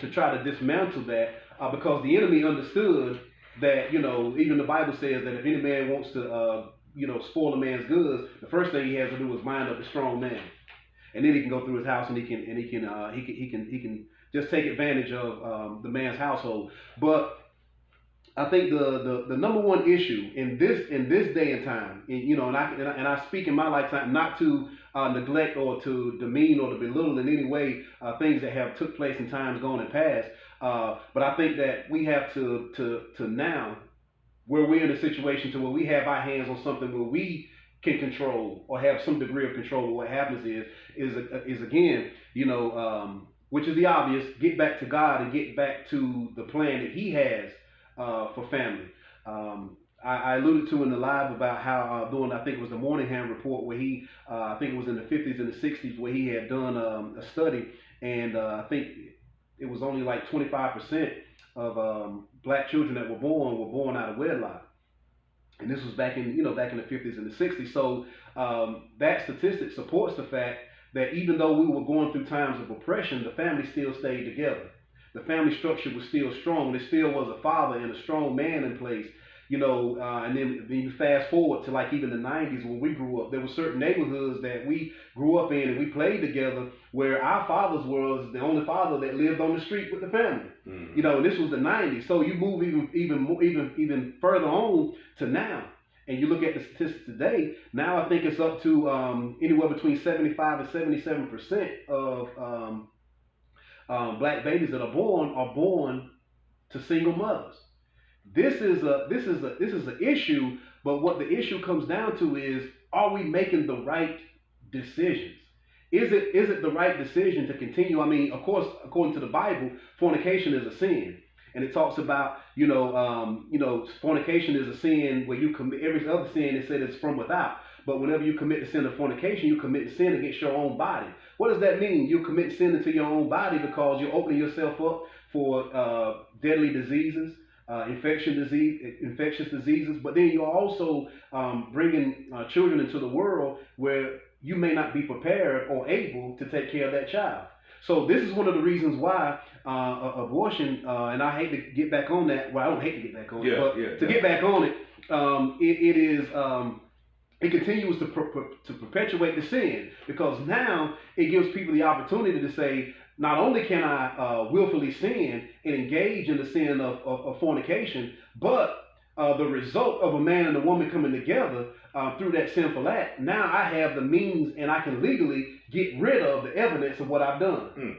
to try to dismantle that because the enemy understood that, even the Bible says that if any man wants to, spoil a man's goods, the first thing he has to do is bind up a strong man, and then he can go through his house and he can just take advantage of the man's household. But I think the number one issue in this day and time, and I speak in my lifetime not to neglect or to demean or to belittle in any way things that have took place in times gone and past, but I think that we have to now, where we're in a situation to where we have our hands on something where we can control or have some degree of control of what happens is again, which is the obvious, get back to God and get back to the plan that He has for family. I alluded to in the live about how during, I think it was the Morningham report, where he, I think it was in the 50s and the 60s, where he had done a study, and I think it was only like 25% of black children that were born out of wedlock. And this was back in the 50s and the 60s. So that statistic supports the fact that even though we were going through times of oppression, the family still stayed together. The family structure was still strong. There still was a father and a strong man in place. And then you fast forward to like even the 90s when we grew up, there were certain neighborhoods that we grew up in and we played together where our fathers was the only father that lived on the street with the family. Mm-hmm. And this was the 90s. So you move even further on to now, and you look at the statistics today. Now I think it's up to anywhere between 75 and 77% of black babies that are born to single mothers. This is an issue, but what the issue comes down to is, are we making the right decisions? Is it the right decision to continue? I mean, of course, according to the Bible, fornication is a sin, and it talks about fornication is a sin where you commit every other sin. It said it's from without, but whenever you commit the sin of fornication, you commit sin against your own body. What does that mean? You commit sin into your own body because you're opening yourself up for deadly diseases. Infectious diseases, but then you're also bringing children into the world where you may not be prepared or able to take care of that child. So this is one of the reasons why abortion, and I hate to get back on that. Well, I don't hate to get back on it, but to get back on it, it continues to perpetuate the sin, because now it gives people the opportunity to say, not only can I willfully sin and engage in the sin of fornication, but the result of a man and a woman coming together through that sinful act, now I have the means and I can legally get rid of the evidence of what I've done. Mm.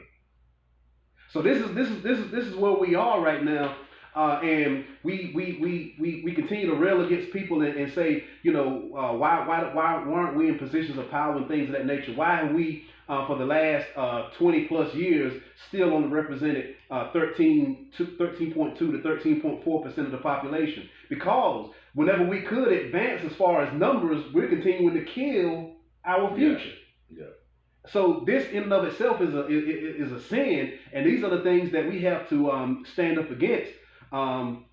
So this is where we are right now, and we continue to rail against people and say, why aren't we in positions of power and things of that nature? Why have we for the last 20 plus years still only represented 13.2 to 13.4% of the population? Because whenever we could advance as far as numbers, we're continuing to kill our future. Yeah. So this in and of itself is a sin, and these are the things that we have to stand up against, and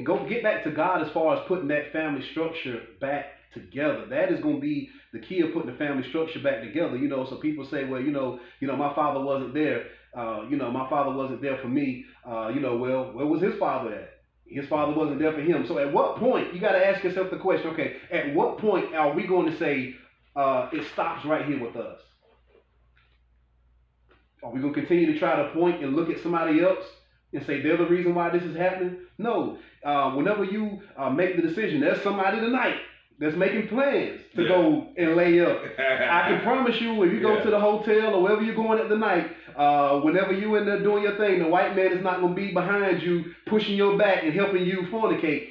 go get back to God as far as putting that family structure back together. That is going to be the key of putting the family structure back together. So people say, well, my father wasn't there. My father wasn't there for me. Well, where was his father at? His father wasn't there for him. So at what point, you got to ask yourself the question, okay, at what point are we going to say it stops right here with us? Are we going to continue to try to point and look at somebody else and say they're the reason why this is happening? No. Whenever you make the decision, there's somebody tonight that's making plans to go and lay up. I can promise you, when you go to the hotel or wherever you're going at the night, whenever you in there doing your thing, the white man is not going to be behind you, pushing your back and helping you fornicate.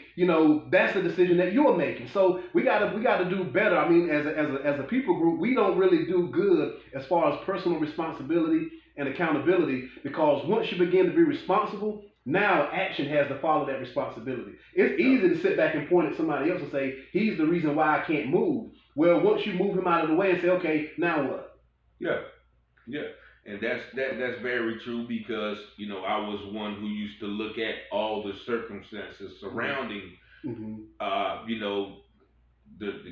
That's the decision that you're making. So we gotta do better. I mean, as a people group, we don't really do good as far as personal responsibility and accountability, because once you begin to be responsible, now action has to follow that responsibility. It's easy to sit back and point at somebody else and say, he's the reason why I can't move. Well, once you move him out of the way and say, okay, now what? Yeah. And that's very true, because, I was one who used to look at all the circumstances surrounding, to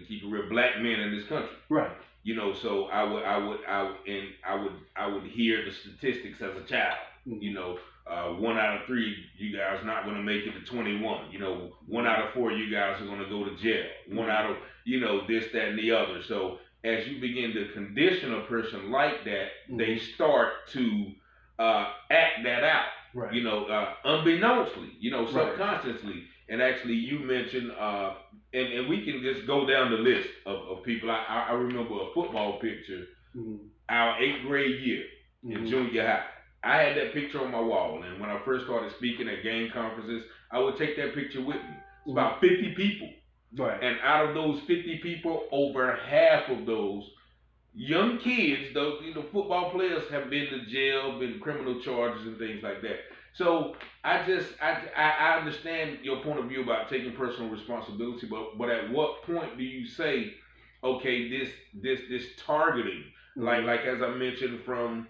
keep it real, black men in this country. Right. You know, so I would hear the statistics as a child. You know, 1 out of 3 you guys not going to make it to 21. You know, 1 out of 4 you guys are going to go to jail. 1 out of, you know, this, that, and the other. So as you begin to condition a person like that, they start to act that out. Right. You know, unbeknownstly, you know, subconsciously. And actually, you mentioned, and we can just go down the list of people. I remember a football picture, our 8th grade year in junior high. I had that picture on my wall, and when I first started speaking at game conferences, I would take that picture with me. It's about 50 people. Right. And out of those 50 people, over half of those young kids, those, you know, football players, have been to jail, been criminal charges and things like that. So I understand your point of view about taking personal responsibility, but at what point do you say, okay, this targeting, like as I mentioned, from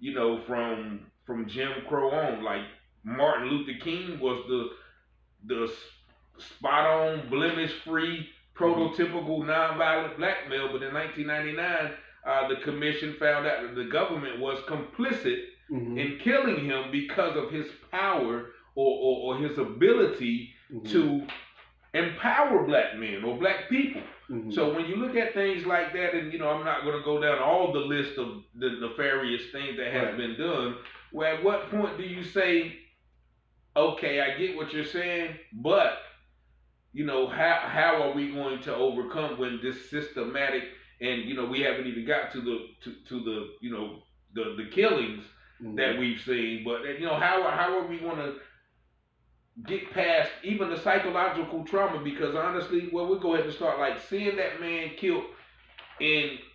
Jim Crow on, like Martin Luther King was the spot on, blemish free, prototypical nonviolent black male, but in 1999 the commission found out that the government was complicit in killing him because of his power or his ability to empower black men or black people. So when you look at things like that, and you know, I'm not going to go down all the list of the nefarious things that has been done, well, at what point do you say, okay, I get what you're saying, but you know, how are we going to overcome when this systematic, and you know, we haven't even got to the you know, the killings that we've seen, but you know, how are we going to get past even the psychological trauma? Because honestly, well, we'll go ahead and start, like seeing that man killed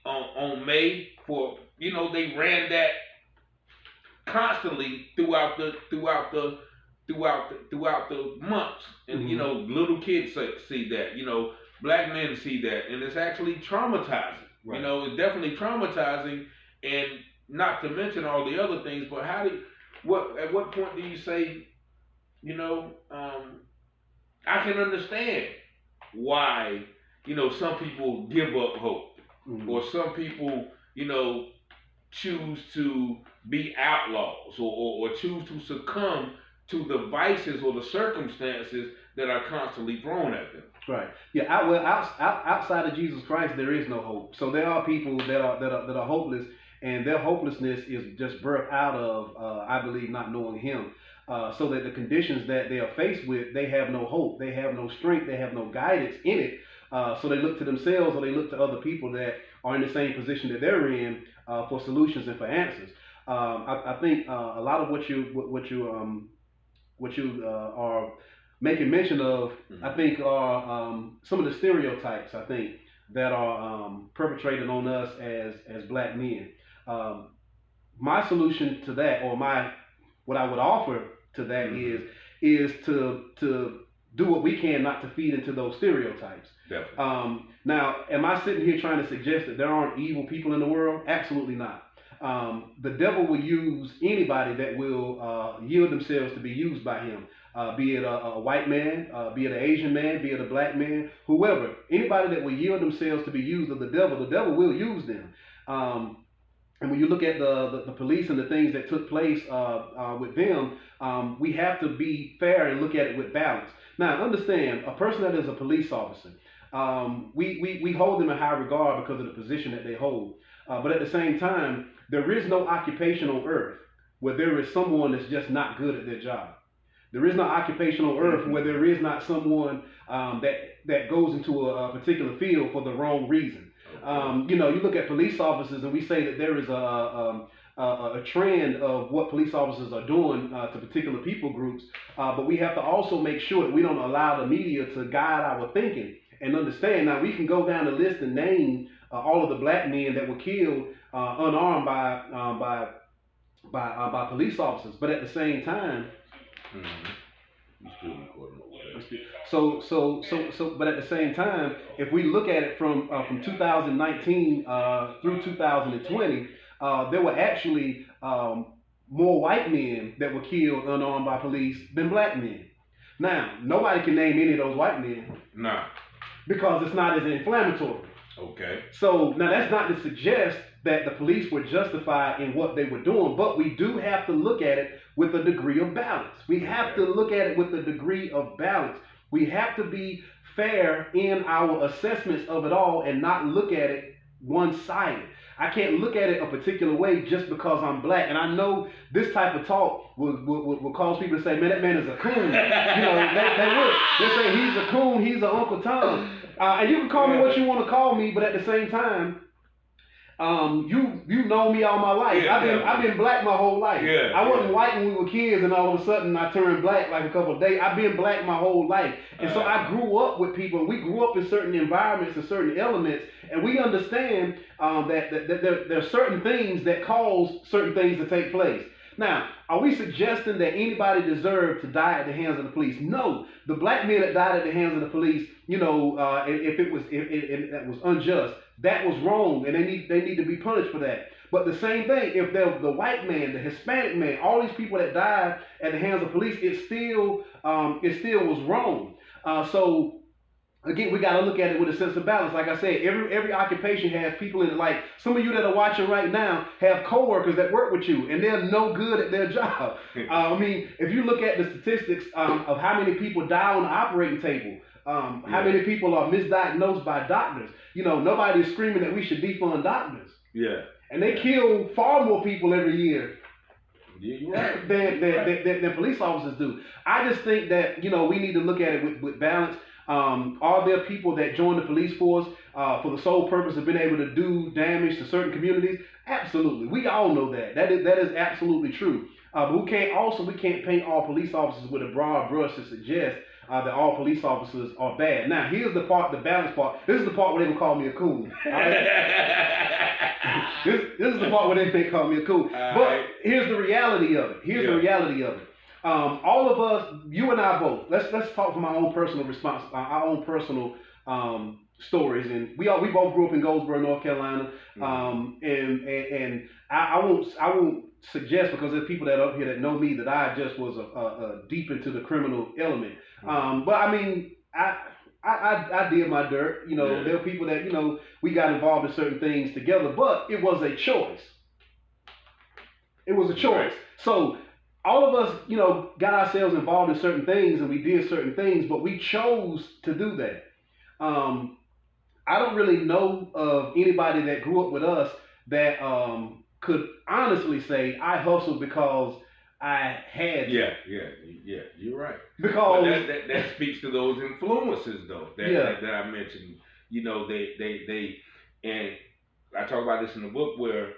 on May, for, you know, they ran that constantly throughout the months, and you know, little kids see that, you know, black men see that, and it's actually traumatizing. You know, it's definitely traumatizing, and not to mention all the other things. But at what point do you say, you know, I can understand why, you know, some people give up hope, or some people, you know, choose to be outlaws, or choose to succumb to the vices or the circumstances that are constantly thrown at them. Right. Yeah. Outside of Jesus Christ, there is no hope. So there are people that are hopeless, and their hopelessness is just birthed out of, I believe, not knowing Him. So that the conditions that they are faced with, they have no hope, they have no strength, they have no guidance in it. So they look to themselves, or they look to other people that are in the same position that they're in for solutions and for answers. I think a lot of what you are making mention of, I think, are some of the stereotypes, I think, that are perpetrated on us as black men. My solution to that, or what I would offer to that is to do what we can not to feed into those stereotypes. Definitely. Now, am I sitting here trying to suggest that there aren't evil people in the world? Absolutely not. The devil will use anybody that will yield themselves to be used by him, be it a white man, be it an Asian man, be it a black man, whoever. Anybody that will yield themselves to be used of the devil will use them. And when you look at the police and the things that took place with them, we have to be fair and look at it with balance. Now, understand, a person that is a police officer, we hold them in high regard because of the position that they hold. But at the same time, there is no occupation on earth where there is someone that's just not good at their job. There is no occupation on earth where there is not someone that goes into a particular field for the wrong reason. You know, you look at police officers, and we say that there is a trend of what police officers are doing to particular people groups, but we have to also make sure that we don't allow the media to guide our thinking and understand. Now, we can go down the list and name all of the black men that were killed unarmed by police officers, but at the same time, but at the same time, if we look at it from 2019 through 2020, there were actually more white men that were killed unarmed by police than black men. Now, nobody can name any of those white men. Nah. Because it's not as inflammatory. Okay. So now that's not to suggest that the police were justified in what they were doing, but we do have to look at it with a degree of balance. We have to look at it with a degree of balance. We have to be fair in our assessments of it all and not look at it one-sided. I can't look at it a particular way just because I'm black. And I know this type of talk will cause people to say, man, that man is a coon. You know, they would. They say he's a coon, he's an Uncle Tom. And you can call me what you want to call me, but at the same time, you know me all my life. I've been black my whole life. I wasn't white when we were kids, and all of a sudden I turned black like a couple of days. I've been black my whole life, and so I grew up with people. And we grew up in certain environments and certain elements, and we understand that there are certain things that cause certain things to take place. Now, are we suggesting that anybody deserved to die at the hands of the police? No. The black men that died at the hands of the police, you know, if that was unjust, that was wrong, and they need to be punished for that. But the same thing, if the white man, the Hispanic man, all these people that died at the hands of police, it still was wrong. So again, we got to look at it with a sense of balance. Like I said, every occupation has people in it. Like some of you that are watching right now have coworkers that work with you, and they're no good at their job. I mean, if you look at the statistics of how many people die on the operating table, how many people are misdiagnosed by doctors, you know, nobody is screaming that we should defund doctors. Yeah. And they kill far more people every year. Yeah, you're right. than police officers do. I just think that, you know, we need to look at it with balance. Are there people that join the police force for the sole purpose of being able to do damage to certain communities? Absolutely. We all know that. That is absolutely true. But we can't paint all police officers with a broad brush to suggest that all police officers are bad. Now, here's the balance part. This is the part where they will call me a coon. This is the part where they call me a coon. But here's the reality of it. All of us, you and I both. Let's talk from our own personal response, our own personal stories. And we both grew up in Goldsboro, North Carolina. And I won't suggest, because there's people that are up here that know me, that I just was deep into the criminal element. But I mean, I did my dirt. You know, there were people that, you know, we got involved in certain things together, but it was a choice. It was a choice. Right. So all of us, you know, got ourselves involved in certain things, and we did certain things, but we chose to do that. I don't really know of anybody that grew up with us that could honestly say I hustled because I had to. Yeah, you're right. Because that speaks to those influences, though, that I mentioned. You know, they and I talk about this in the book, where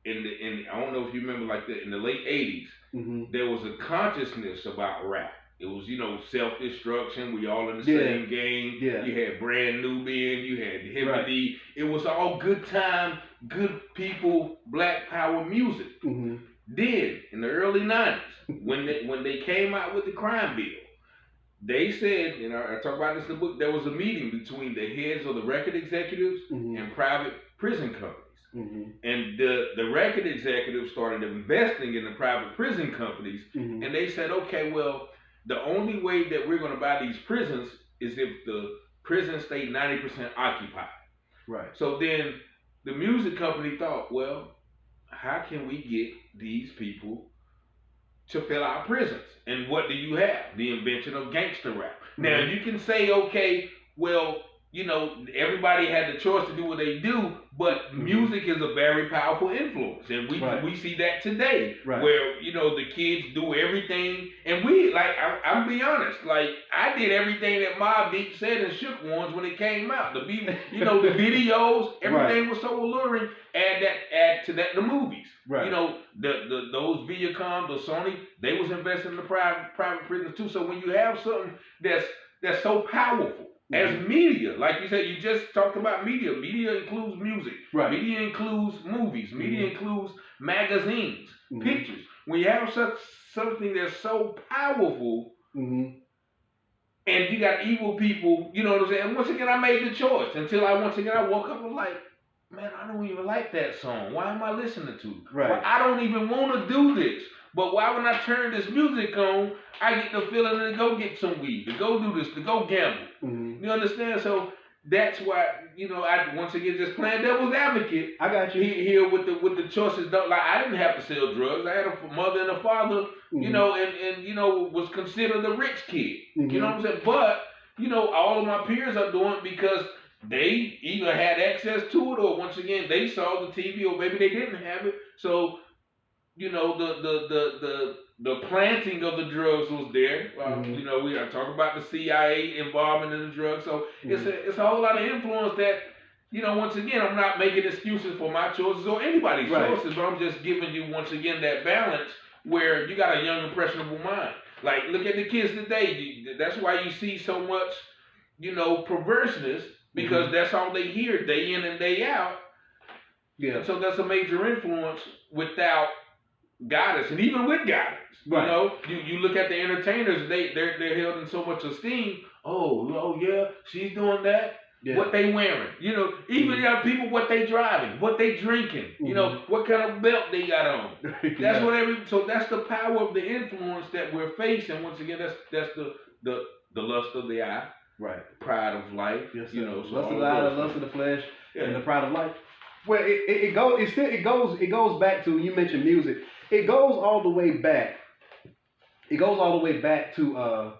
in I don't know if you remember, like in the late 80s, there was a consciousness about rap. It was, you know, self-destruction. We all in the same game. Yeah. You had Brand Nubian. You had Hibbity. It was all good time, good people, black power music. Then in the early 90s, when they came out with the crime bill, they said, you know, I talk about this in the book, there was a meeting between the heads of the record executives and private prison companies. And the record executives started investing in the private prison companies, and they said, okay, well, the only way that we're going to buy these prisons is if the prisons stay 90% occupied. Right. So then the music company thought, well, how can we get these people to fill our prisons? And what do you have? The invention of gangster rap. Now, you can say, okay, well, you know, everybody had the choice to do what they do, but music is a very powerful influence. And we see that today, where, you know, the kids do everything. And we, like, I'm be honest, like, I did everything that Mobb Deep said and Shook Ones when it came out. The videos, everything was so alluring. Add to that the movies. Right. You know, those Viacom, the Sony, they was investing in the private prisons too. So when you have something that's so powerful, as media, like you said, you just talked about media. Media includes music. Right. Media includes movies. Media includes magazines, pictures. When you have something that's so powerful, and you got evil people, you know what I'm saying? And once again, I made the choice until I woke up and was like, man, I don't even like that song. Why am I listening to it? Right. Well, I don't even want to do this. But why when I turn this music on, I get the feeling to go get some weed, to go do this, to go gamble. You understand? So that's why, I once again just playing devil's advocate. I got you. Here with the choices. Like, I didn't have to sell drugs. I had a mother and a father, and was considered a rich kid. Mm-hmm. You know what I'm saying? But all of my peers are doing it because they either had access to it, or once again they saw the TV, or maybe they didn't have it. So the planting of the drugs was there. We are talking about the CIA involvement in the drugs. So it's a whole lot of influence that, once again, I'm not making excuses for my choices or anybody's choices, but I'm just giving you, once again, that balance where you got a young, impressionable mind. Like, look at the kids today. That's why you see so much, perverseness, because that's all they hear day in and day out. Yeah. And so that's a major influence without guidance, and even with guidance. Right. You look at the entertainers, they're held in so much esteem. Oh yeah, she's doing that. Yeah. What they wearing, even people, what they driving, what they drinking, what kind of belt they got on. That's so that's the power of the influence that we're facing. Once again, that's the lust of the eye, right? Pride of life, yes, so lust of the eye, the lust of the flesh, and the pride of life. Well, it goes back to, you mentioned music. It goes all the way back. It goes all the way back to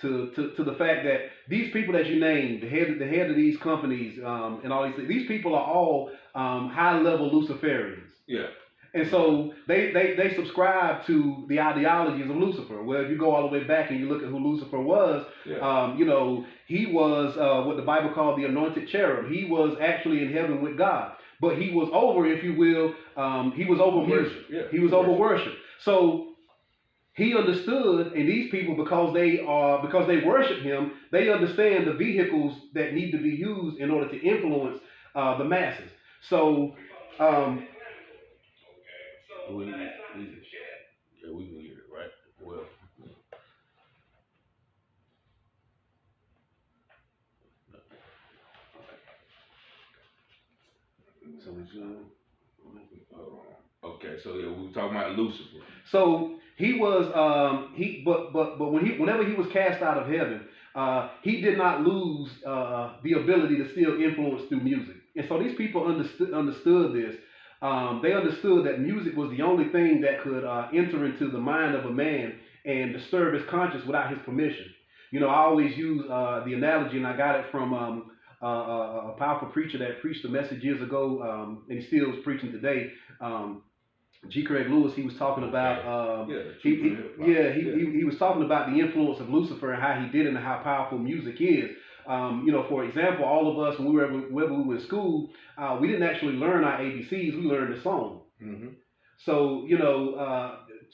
the fact that these people that you named, the head of these companies, and all these things, these people are all high level Luciferians. Yeah. And so they subscribe to the ideologies of Lucifer. Well, if you go all the way back and you look at who Lucifer was, he was what the Bible called the anointed cherub. He was actually in heaven with God. But he was over, if you will, he was over worship. Yeah. He was over worship. So he understood, and these people, because they worship him, they understand the vehicles that need to be used in order to influence the masses. So we can hear it, right? Well. So okay, so yeah, we were talking about Lucifer. So he was whenever he was cast out of heaven, he did not lose the ability to still influence through music. And so these people understood this. They understood that music was the only thing that could enter into the mind of a man and disturb his conscience without his permission. I always use the analogy, and I got it from a powerful preacher that preached a message years ago, and he still is preaching today. G. Craig Lewis, he was talking about he was talking about the influence of Lucifer and how he did it and how powerful music is. For example, all of us, whenever we were in school, we didn't actually learn our ABCs, we learned the song. Mm-hmm. So,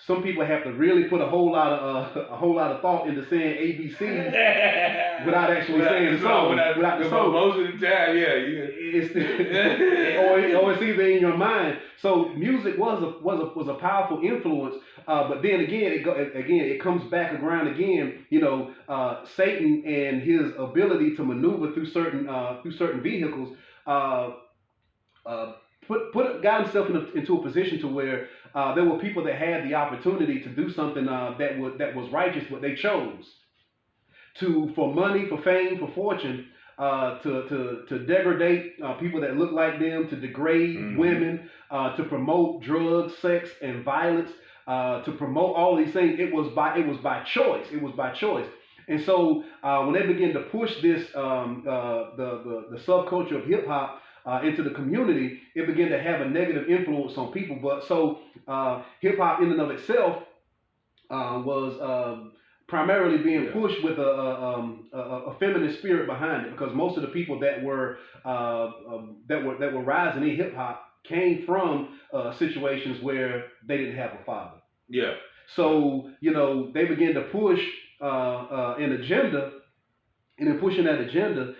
some people have to really put a whole lot of thought into saying ABCs without actually saying the song. Without the song. Most of the time, or it's either in your mind. So music was a powerful influence. But then again, it comes back around again. Satan and his ability to maneuver through certain vehicles. Got himself into a position to where there were people that had the opportunity to do something that was righteous, but they chose for money, for fame, for fortune, to degrade people that look like them, to degrade women, to promote drugs, sex, and violence, to promote all these things. It was by choice. It was by choice. And so when they began to push this, the subculture of hip hop into the community, it began to have a negative influence on people. But so hip hop in and of itself was primarily being pushed with a feminine spirit behind it, because most of the people that were rising in hip hop came from situations where they didn't have a father. Yeah. So they began to push an agenda, and in pushing that agenda,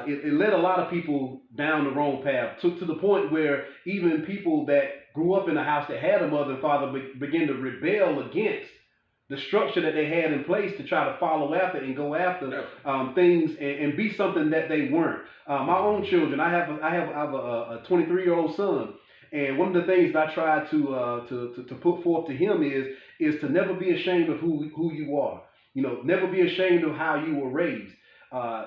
it led a lot of people down the wrong path to the point where even people that grew up in a house that had a mother and father began to rebel against the structure that they had in place to try to follow after and go after things and be something that they weren't. My own children, I have a 23-year-old son, and one of the things that I try to put forth to him is to never be ashamed of who you are. Never be ashamed of how you were raised.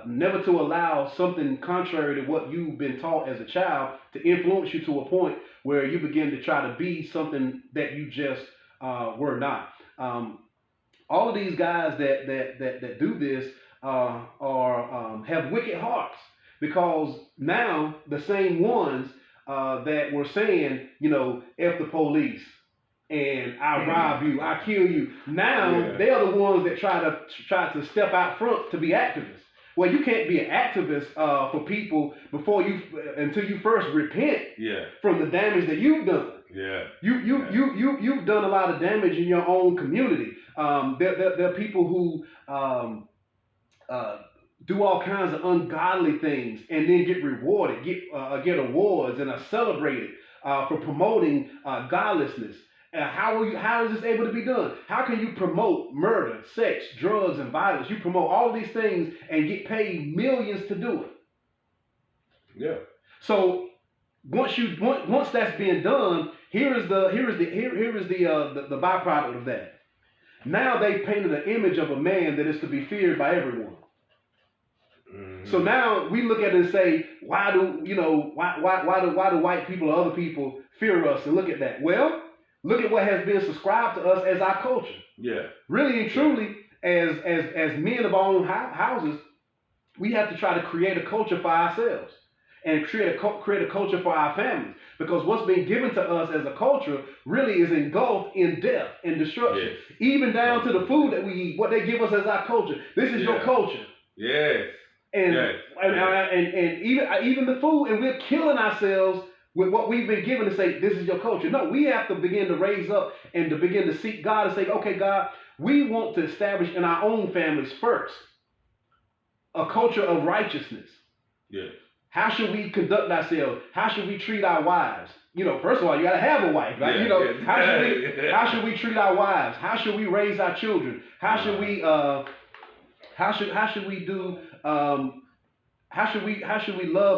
never to allow something contrary to what you've been taught as a child to influence you to a point where you begin to try to be something that you just were not. All of these guys that do this have wicked hearts, because now the same ones that were saying, F the police and I rob you, I kill you. Now they're the ones that try to step out front to be activists. Well, you can't be an activist for people until you first repent from the damage that you've done. You've done a lot of damage in your own community. There are people who do all kinds of ungodly things and then get rewarded, get awards and are celebrated for promoting godlessness. How is this able to be done? How can you promote murder, sex, drugs, and violence? You promote all these things and get paid millions to do it. Yeah. So once that's being done, here is the byproduct of that. Now they painted an image of a man that is to be feared by everyone. Mm-hmm. So now we look at it and say, why do white people or other people fear us? And look at that. Well, look at what has been subscribed to us as our culture. Yeah. Really and truly, as men of our own houses, we have to try to create a culture for ourselves and create a culture for our families. Because what's been given to us as a culture really is engulfed in death and destruction. Yes. Even down to the food that we eat, what they give us as our culture. This is your culture. Yes. And even the food, and we're killing ourselves with what we've been given to say, this is your culture. No, we have to begin to raise up and to begin to seek God and say, okay, God, we want to establish in our own families first a culture of righteousness. Yes. How should we conduct ourselves? How should we treat our wives? First of all, you got to have a wife, right? How should we treat our wives? How should we raise our children? How should we love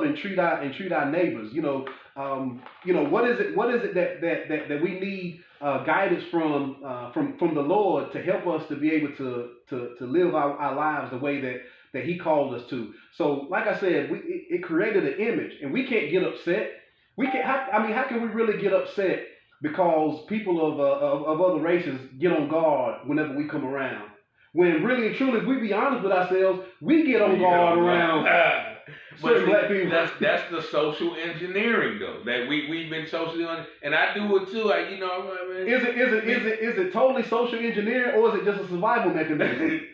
and treat our neighbors? What is it that we need guidance from the Lord to help us to be able to live our lives the way that He called us to. So, like I said, it created an image, and we can't get upset. How can we really get upset because people of other races get on guard whenever we come around? When really and truly, if we be honest with ourselves, we get on guard around certain black people. That's the social engineering, though. That we've been socially on, and I do it too. Is it totally social engineering, or is it just a survival mechanism?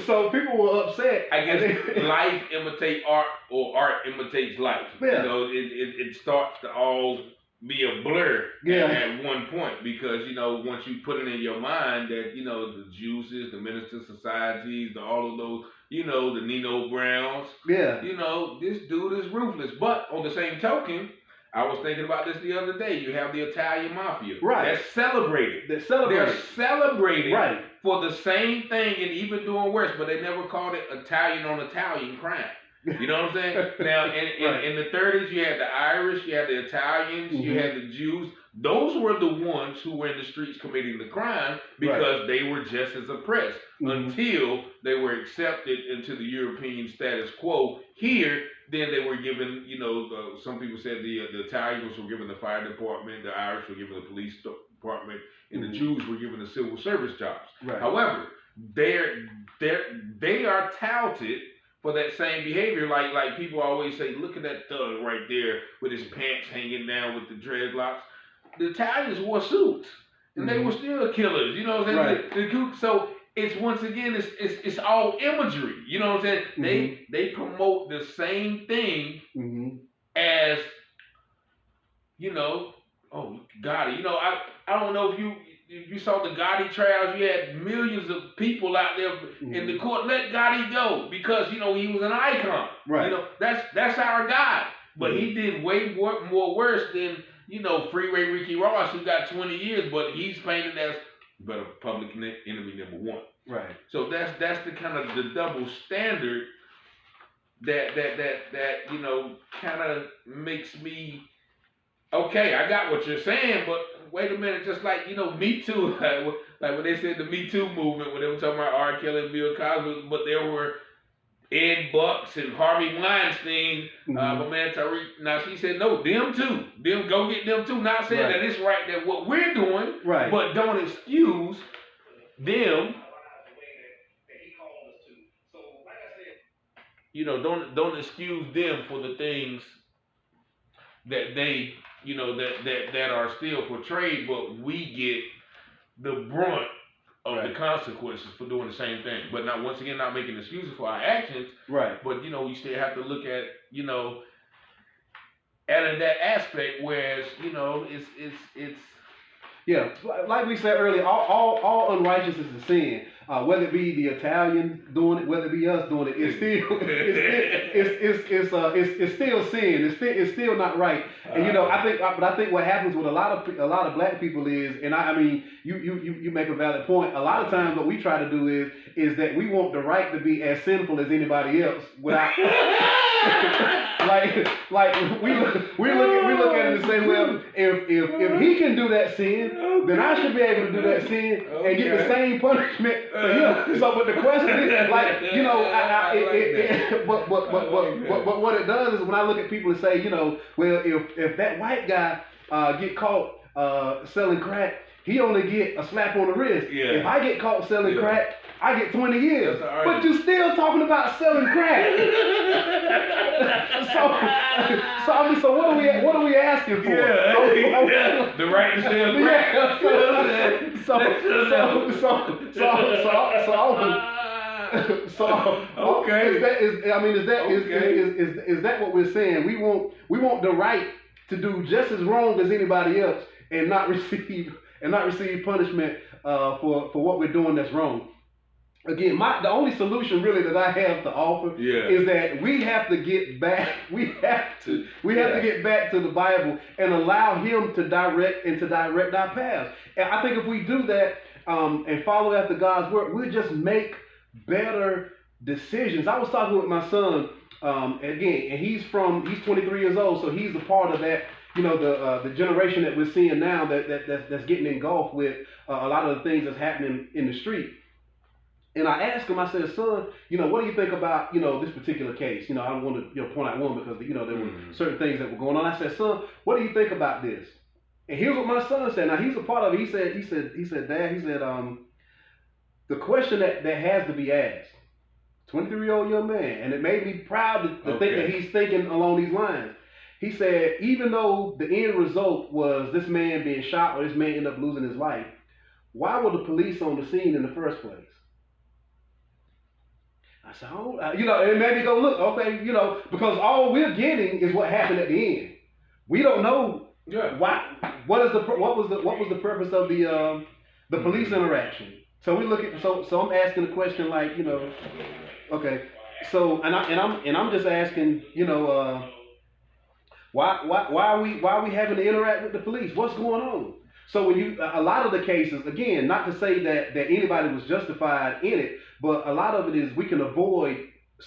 So people were upset. I guess life imitates art, or art imitates life. Yeah. It starts to all be a blur at one point, because once you put it in your mind that the juices, the minister societies, all of those, the Nino Browns, this dude is ruthless. But on the same token, I was thinking about this the other day. You have the Italian mafia, right? They're celebrated. They're celebrated, right, for the same thing, and even doing worse. But they never called it Italian on Italian crime. You know what I'm saying? Now, in the 30s, you had the Irish, you had the Italians, you had the Jews. Those were the ones who were in the streets committing the crime because they were just as oppressed until they were accepted into the European status quo. Here, then they were given, some people said the Italians were given the fire department, the Irish were given the police department, and the Jews were given the civil service jobs. Right. However, they are touted for that same behavior, like people always say, look at that thug right there with his pants hanging down with the dreadlocks. The Italians wore suits, and they were still killers. You know what I'm saying? Right. So it's once again, it's all imagery. You know what I'm saying? They promote the same thing as oh, Gotti. I don't know if you saw the Gotti trials. You had millions of people out there in the court. Let Gotti go because he was an icon. Right. That's our guy. But he did way more worse than Freeway Ricky Ross, who got 20 years, but he's painted as a public enemy number one. Right. So that's the kind of the double standard that kind of makes me okay. I got what you're saying, but wait a minute, just like, Me Too, like when they said the Me Too movement, when they were talking about R. Kelly and Bill Cosby, but there were Ed Bucks and Harvey Weinstein, my man Tariq. Now she said, no, them too. Them, go get them too. Not saying that it's right that what we're doing, but don't excuse them. Don't excuse them for the things that they, that are still portrayed, but we get the brunt of the consequences for doing the same thing. But not, once again, not making excuses for our actions. Right. But we still have to look at, at that aspect, whereas, it's yeah, like we said earlier, all unrighteousness is sin. Whether it be the Italian doing it, whether it be us doing it, it's still sin. It's still not right. And I think what happens with a lot of black people is, and I mean, you make a valid point. A lot of times, what we try to do is that we want the right to be as sinful as anybody else without. like we look at it and say, well, if he can do that sin, then I should be able to do that sin and get the same punishment for him. So, but the question is, but what it does is when I look at people and say, well, if that white guy get caught selling crack, he only get a slap on the wrist. Yeah. If I get caught selling crack, I get 20 years. But you're still talking about selling crack. So what are we asking for? The right to sell crack. Is that what we're saying? We want the right to do just as wrong as anybody else and not receive punishment for what we're doing that's wrong. Again, the only solution really that I have to offer is that we have to get back. We have to get back to the Bible and allow Him to direct our paths. And I think if we do that and follow after God's word, we'll just make better decisions. I was talking with my son again, and he's 23 years old, so he's a part of that. The generation that we're seeing now that's getting engulfed with a lot of the things that's happening in the street. And I asked him, I said, son, what do you think about, this particular case? I don't want to point out one because, there were certain things that were going on. I said, son, what do you think about this? And here's what my son said. Now, he's a part of it. He said, Dad, the question that has to be asked, 23-year-old young man, and it made me proud to think that he's thinking along these lines. He said, even though the end result was this man being shot or this man ended up losing his life, why were the police on the scene in the first place? I said, and maybe go look, okay, because all we're getting is what happened at the end. We don't know why. What was the purpose of the police interaction? So we look at so I'm asking the question like, okay, so and I'm just asking, why are we having to interact with the police? What's going on? So when a lot of the cases, again, not to say that anybody was justified in it, but a lot of it is we can avoid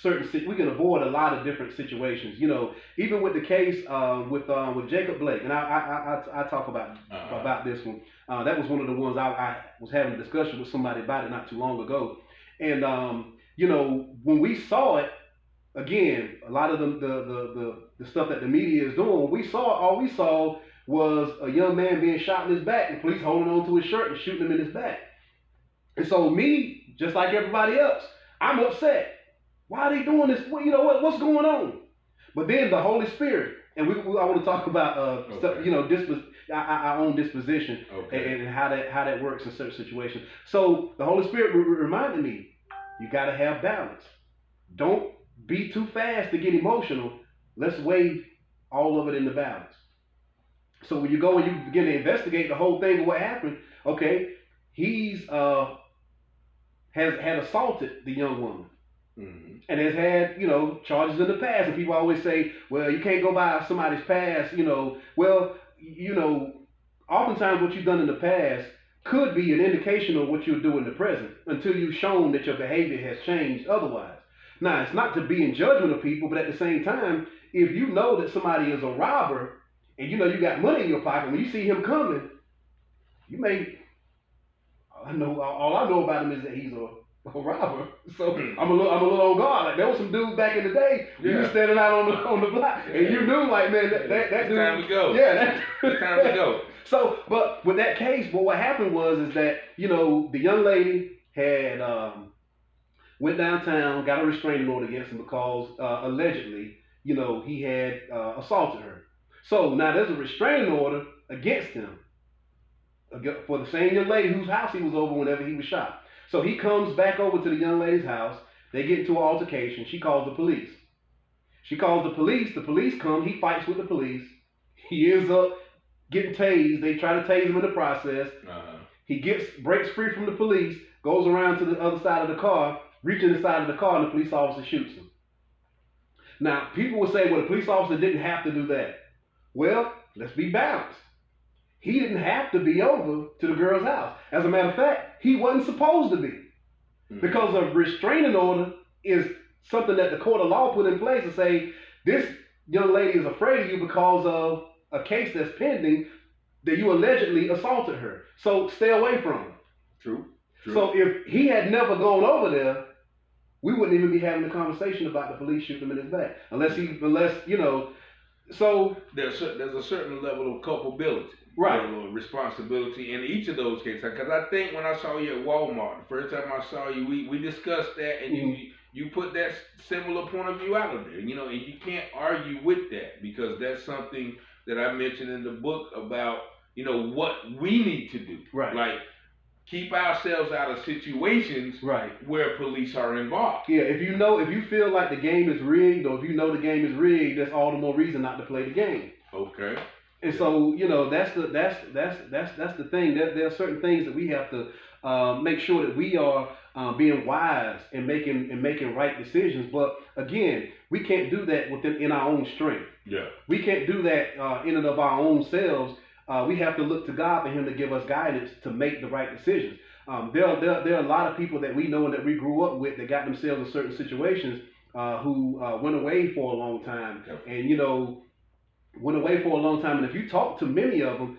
a lot of different situations. Even with the case with Jacob Blake, and I talk about this one. That was one of the ones I was having a discussion with somebody about it not too long ago, and when we saw it, again, a lot of the stuff that the media is doing, when we saw it, all we saw was a young man being shot in his back and police holding on to his shirt and shooting him in his back. And so me, just like everybody else, I'm upset. Why are they doing this? What's going on? But then the Holy Spirit, and I want to talk about stuff, our own disposition and how that works in certain situations. So the Holy Spirit reminded me, you got to have balance. Don't be too fast to get emotional. Let's weigh all of it in the balance. So when you go and you begin to investigate the whole thing of what happened, okay, he's has assaulted the young woman. Mm-hmm. And has had, charges in the past. And people always say, well, you can't go by somebody's past, Well, oftentimes what you've done in the past could be an indication of what you'll do in the present until you've shown that your behavior has changed otherwise. Now, it's not to be in judgment of people, but at the same time, if you know that somebody is a robber and you got money in your pocket, when you see him coming, you may. All I know about him is that he's a robber. So I'm a little on guard. Like there was some dudes back in the day. You was standing out on the block, and you knew like, man, that dude. Time to go. Yeah, it's time to go. So, but with that case, but what happened is that the young lady had went downtown, got a restraining order against him because allegedly, he had assaulted her. So now there's a restraining order against him for the same young lady whose house he was over whenever he was shot. So he comes back over to the young lady's house. They get into an altercation. She calls the police. She calls the police. The police come. He fights with the police. He ends up getting tased. They try to tase him in the process. He breaks free from the police, goes around to the other side of the car, reaches the side of the car, and the police officer shoots him. Now, people will say, well, the police officer didn't have to do that. Well, let's be balanced. He didn't have to be over to the girl's house. As a matter of fact, he wasn't supposed to be. Because a restraining order is something that the court of law put in place to say, this young lady is afraid of you because of a case that's pending that you allegedly assaulted her. So stay away from her. True. So if he had never gone over there, we wouldn't even be having a conversation about the police shooting him in his back. Unless so there's a certain level of culpability. Right. Responsibility in each of those cases. Because I think when I saw you at Walmart, the first time I saw you, we discussed that, and you put that similar point of view out of there. And you can't argue with that, because that's something that I mentioned in the book about, what we need to do. Right. Like, keep ourselves out of situations where police are involved. Yeah, if you feel like the game is rigged, or if you know the game is rigged, that's all the more reason not to play the game. Okay. And so, that's the thing. There are certain things that we have to make sure that we are being wise and making right decisions. But again, we can't do that in our own strength. Yeah. We can't do that in and of our own selves. We have to look to God for Him to give us guidance to make the right decisions. There are a lot of people that we know and that we grew up with that got themselves in certain situations who went away for a long time, and went away for a long time. And if you talk to many of them,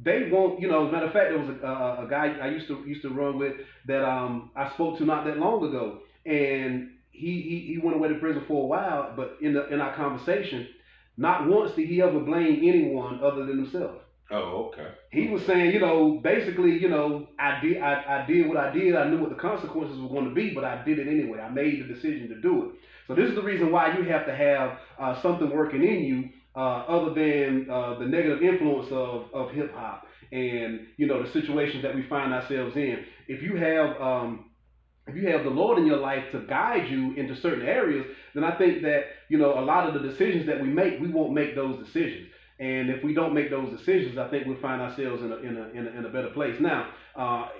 they won't. Matter of fact, there was a guy I used to run with that I spoke to not that long ago, and he went away to prison for a while. But in our conversation, not once did he ever blame anyone other than himself. Oh, okay. He was saying, basically, I did what I did. I knew what the consequences were going to be, but I did it anyway. I made the decision to do it. So this is the reason why you have to have something working in you other than the negative influence of hip hop and the situations that we find ourselves in. If you have the Lord in your life to guide you into certain areas, then I think that a lot of the decisions that we make, we won't make those decisions. And if we don't make those decisions, I think we'll find ourselves in a better place. Now,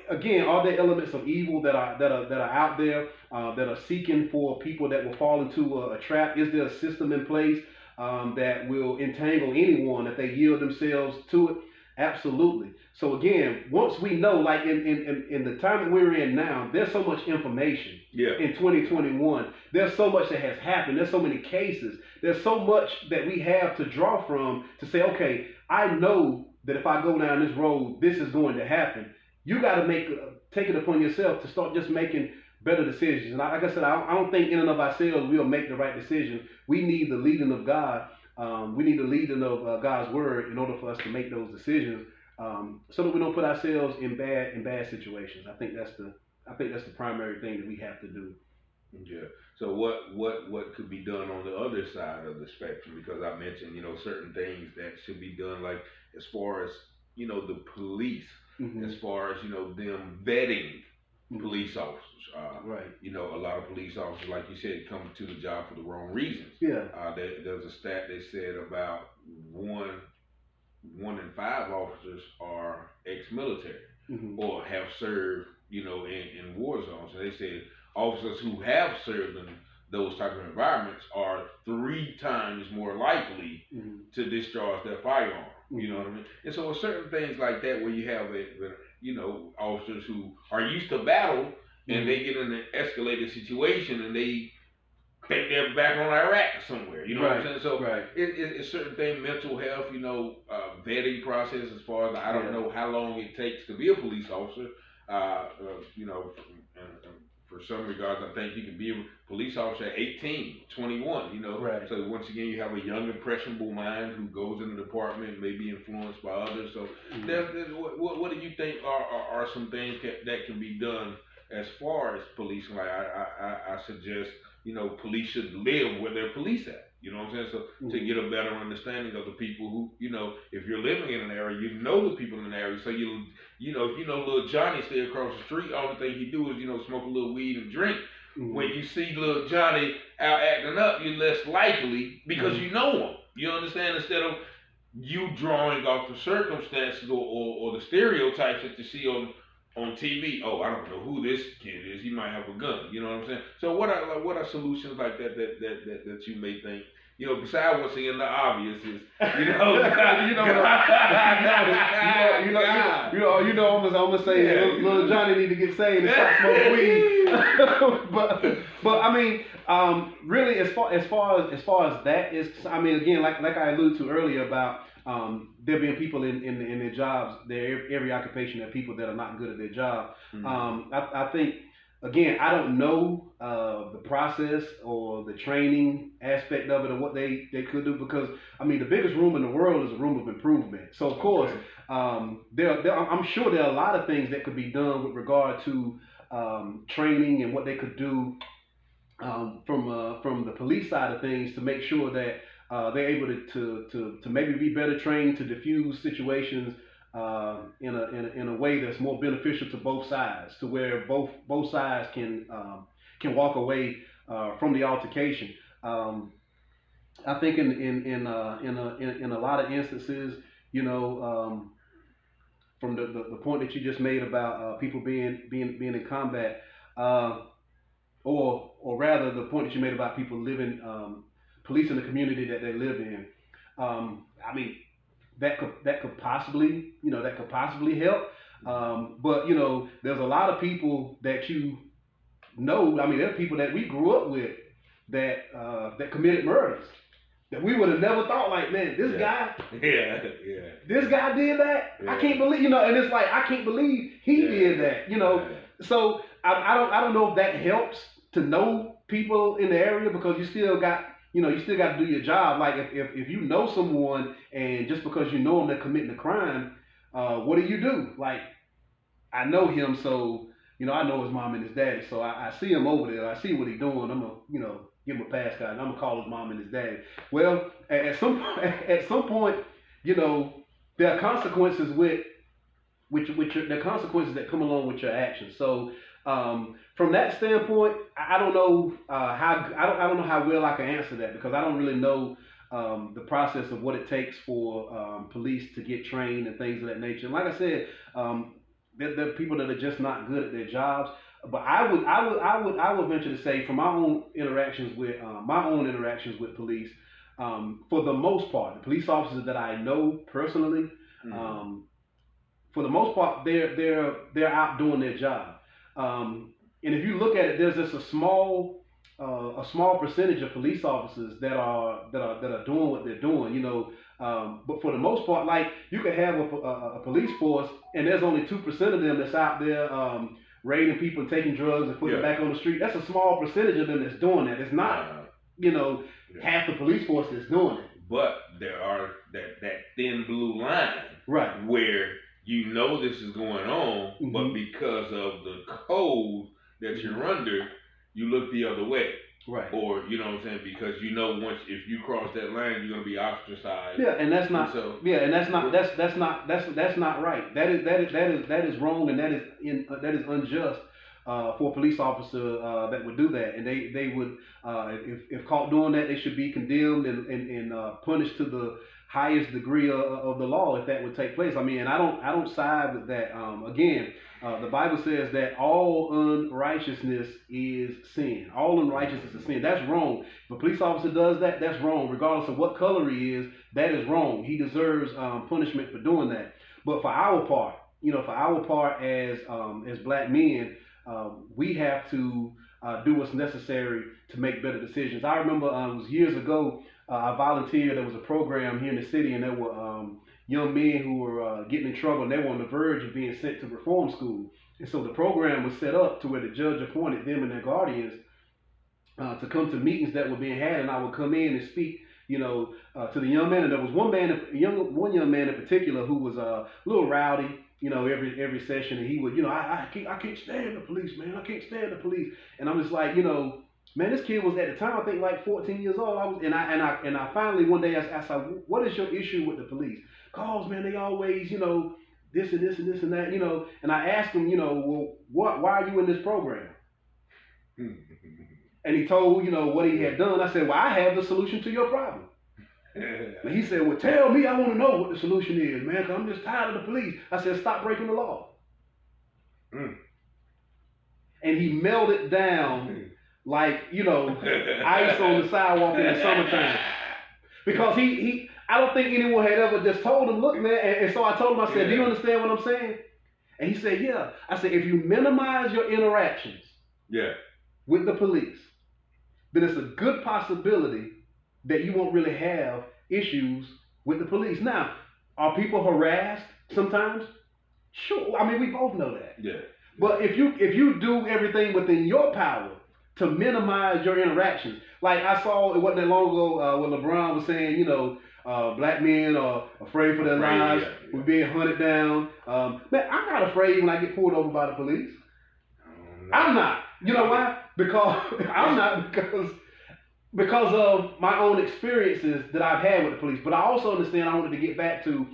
again, are there elements of evil that are out there that are seeking for people that will fall into a trap? Is there a system in place that will entangle anyone if they yield themselves to it? Absolutely. So again, once we know, like in the time that we're in now, there's so much information. Yeah. In 2021, there's so much that has happened. There's so many cases. There's so much that we have to draw from to say, okay, I know that if I go down this road, this is going to happen. You got to take it upon yourself to start just making better decisions. And like I said, I don't think in and of ourselves we'll make the right decision. We need the leading of God. We need the leading of God's word in order for us to make those decisions, so that we don't put ourselves in bad situations. I think that's the primary thing that we have to do. Yeah. So what could be done on the other side of the spectrum? Because I mentioned certain things that should be done, like as far as the police, as far as them vetting police officers. Right. A lot of police officers, like you said, come to the job for the wrong reasons. Yeah. There's a stat they said about one in 5 officers are ex-military or have served, in war zones. And they said officers who have served in those type of environments are 3 times more likely to discharge their firearm. You know what I mean? And so with certain things like that, where you have officers who are used to battle, and they get in an escalated situation and they think they're back on Iraq somewhere. You know what I'm saying? So right. it's certain things, mental health, vetting process as far as I don't know how long it takes to be a police officer. For some regards, I think you can be a police officer at 18, 21, Right. So once again, you have a young, impressionable mind who goes in the department, may be influenced by others. So what do you think are some things that can be done as far as policing? Like I suggest, police should live where they're police at. You know what I'm saying? So to get a better understanding of the people who, if you're living in an area, you know the people in the area. So if little Johnny stay across the street, all the thing he do is, smoke a little weed and drink. Mm-hmm. When you see little Johnny out acting up, you're less likely because you know him. You understand? Instead of you drawing off the circumstances or the stereotypes that you see on TV. Oh, I don't know who this kid is. He might have a gun. You know what I'm saying? So what are solutions like that you may think? Besides what's in the obvious is, I'm gonna say little Johnny need to get saved and stop smoking weed. but I mean, really, as far as that is, I mean, again, like I alluded to earlier about there being people in their jobs, every occupation, there are people that are not good at their job. Mm-hmm. I think. Again, I don't know the process or the training aspect of it or what they could do because, I mean, the biggest room in the world is a room of improvement. So, of course, I'm sure there are a lot of things that could be done with regard to training and what they could do from the police side of things to make sure that they're able to maybe be better trained to diffuse situations in a way that's more beneficial to both sides, to where both sides can walk away from the altercation. I think in a lot of instances, from the point that you just made about people being in combat, or rather the point that you made about people living, policing the community that they live in. I mean. That could possibly help, but there's a lot of people that I mean, there are people that we grew up with that committed murders that we would have never thought, like, man, this guy did that. I can't believe, and it's like, I can't believe he did that, So I don't know if that helps to know people in the area because you still got to do your job. Like if you know someone and just because you know them they're committing a crime, what do? Like, I know him, so I know his mom and his daddy, so I see him over there. I see what he's doing. I'm gonna give him a pass card. I'm gonna call his mom and his daddy. Well, at some point, there are consequences there are consequences that come along with your actions. So. From that standpoint, I don't know I don't know how well I can answer that because I don't really know the process of what it takes for police to get trained and things of that nature. And like I said, there are people that are just not good at their jobs. But I would venture to say, from my own interactions with police, for the most part, the police officers that I know personally, for the most part, they're out doing their job. And if you look at it, there's just a small percentage of police officers that are doing what they're doing, but for the most part, like you could have a police force and there's only 2% of them that's out there raiding people and taking drugs and putting them back on the street. That's a small percentage of them that's doing that. It's not, half the police force that's doing it. But there are that thin blue line, right, where this is going on, but because of the code that you're under, you look the other way. Right. Or, because once if you cross that line, you're gonna be ostracized. Yeah, and that's not that's not right. That is wrong, and that is unjust for a police officer that would do that. And they would if caught doing that, they should be condemned and punished to the highest degree of the law if that would take place. I mean, and I don't side with that. Again, the Bible says that all unrighteousness is sin. All unrighteousness is sin. That's wrong. If a police officer does that, that's wrong. Regardless of what color he is, that is wrong. He deserves punishment for doing that. But for our part, as black men, we have to do what's necessary to make better decisions. I remember it was years ago. I volunteered. There was a program here in the city, and there were young men who were getting in trouble, and they were on the verge of being sent to reform school. And so the program was set up to where the judge appointed them and their guardians to come to meetings that were being had, and I would come in and speak, to the young man. And there was one young man in particular who was a little rowdy, every session, and he would, I can't stand the police, man. I can't stand the police. And I'm just like, man, this kid was at the time I think like 14 years old. And I finally one day I said, what is your issue with the police? Cause man, they always, this and this and this and that, And I asked him, well, why are you in this program? And he told, what he had done. I said, well, I have the solution to your problem. And he said, well, tell me, I want to know what the solution is, man, because I'm just tired of the police. I said, stop breaking the law. And he melted down like, ice on the sidewalk in the summertime. Because I don't think anyone had ever just told him, look, man. And so I told him, I said, do you understand what I'm saying? And he said, yeah. I said, if you minimize your interactions with the police, then it's a good possibility that you won't really have issues with the police. Now, are people harassed sometimes? Sure. I mean, we both know that. Yeah. But if you do everything within your power to minimize your interactions, like I saw, it wasn't that long ago when LeBron was saying, black men are afraid for their lives. We're being hunted down. Man, I'm not afraid when I get pulled over by the police. I'm not. You know why? Because of my own experiences that I've had with the police. But I also understand I wanted to get back to